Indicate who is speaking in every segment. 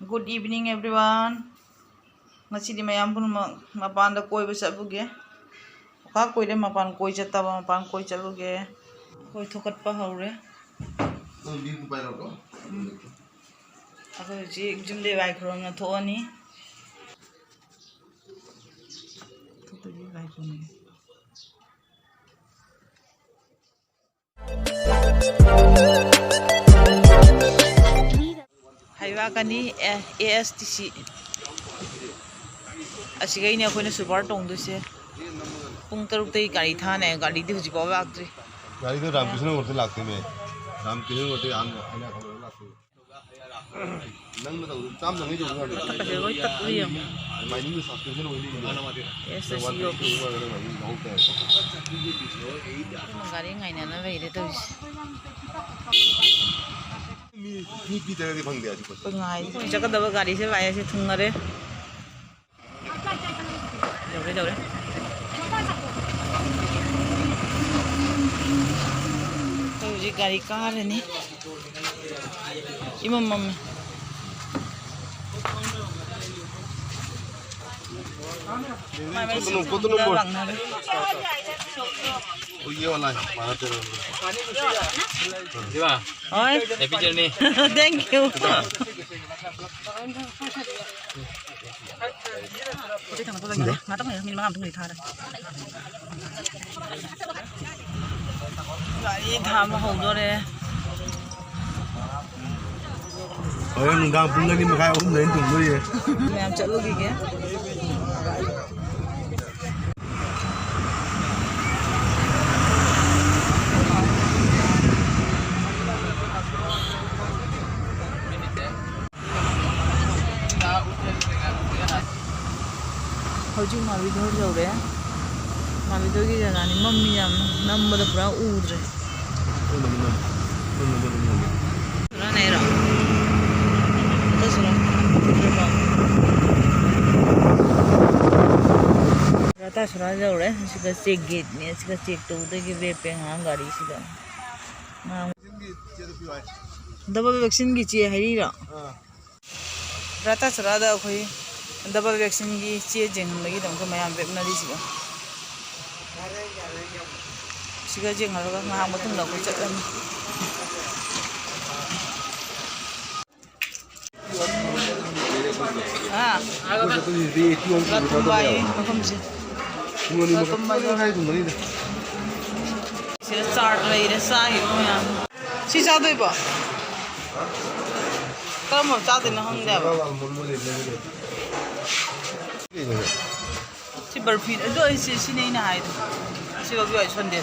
Speaker 1: Good evening, everyone. Masih di mayam pun mapan da koi besar buge. Kak koi deh mapan koi jatah mapan koi caluge. Koi thukat pahau re. Aku jadi jumlah baik orang na thau ni. Tuh jadi baik orang. Haiwa kani ASTC. Asiga ini aku ni super tong tu se. Pung teruk tadi kari thana kari tu hujan bawa agri.
Speaker 2: Kari tu Ramkrishna murti lagti me. Ramkrishna murti ana kamu lagti. Nang na tahu cam nang itu juga.
Speaker 1: Tapi kalau itu tak boleh.
Speaker 2: Mainin tu subscription boleh ni.
Speaker 1: Yes, yes. Mengkari ngai nana bayi tu.
Speaker 2: Ni pita ni bang dia juga.
Speaker 1: Pengai. Jaga dapat kari se bayi se thungare. Jauh. Tahu je kari kar ni. Imam mami.
Speaker 2: Kau tu nombor. Oh iya wala, mana terus.
Speaker 3: Siapa?
Speaker 1: Oi.
Speaker 3: Happy journey.
Speaker 1: Thank you. Gari tham hầu rồi.
Speaker 2: Oh yang gang punga ni makai om lain tunggu ye.
Speaker 1: Ma'am चलोगी क्या? Hojung mavi dhor jau re. Mavi dhor की जगह नहीं mummy हम number पूरा उड़ रहे. पूरा नहीं रहा. तो सुनो. रता सुना jau re. इसका चेक गेट नहीं इसका चेक तो उधर की वे पे हाँ गाड़ी सीधा. डबल वैक्सीन की चीज़ है ही रहा. रता सुना दा कोई डबल वैक्सीन की चीज़ जेंग लगी तो उनको मैं यहाँ पे अपना दी सीगा. सीगा जेंग लगा मैं हाँ मतुम लगा कुछ चलने. हाँ. रतुम बाई कम से. रतुम बाई. सीधा चार्ट रही है साही को यहाँ. सीधा दो ही बा. कम अब चाहते ना हम दे बा. सी बर्फी दो इसी नहीं ना है. सी वो भी अच्छा नहीं है.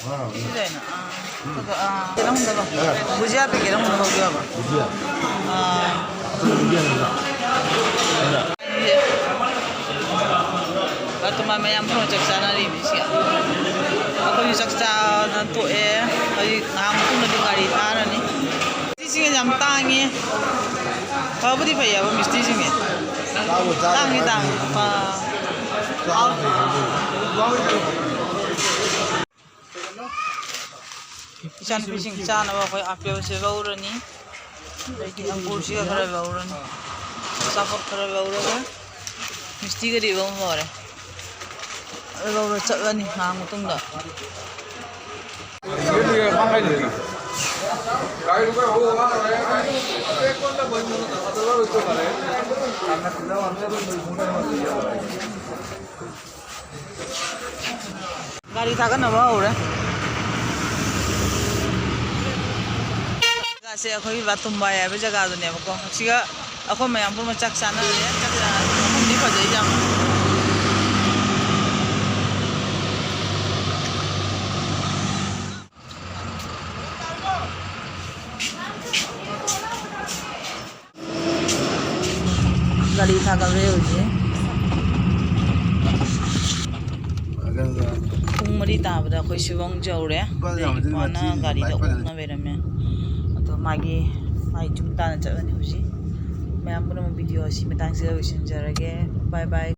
Speaker 1: इधर ना. कितना होता बा. भुजिया पे कितना होता होगा बा. Atuma mayam pun caksa nari misya. Aku ni caksa nanti hari ngam tu nanti kari thana ni. Mesti sih jam tangi. Kau beri payah, mesti sih. Tangi. Ikan fishing cana apa kau apa yang sebau ni. Lagi anggur sih kerana bau ni. Safar kerana bau ni. Mesti ke di bawah orang. Bau cat ni, hang utung dah. Gari thakan apa orang? Kasi ako yung batumbay ay bajaga doon niya ko. Siga ako may ampun macak sana niya. Kasi hindi pa dyan jam. Gari thakan reo je. Kung mari tabda ko siwang jawre. Mana gari da na berame. मागे माई जुमता न चलने हुई मैं आपको ना video इसी में thanks कर विशेष जरगे बाय बाय.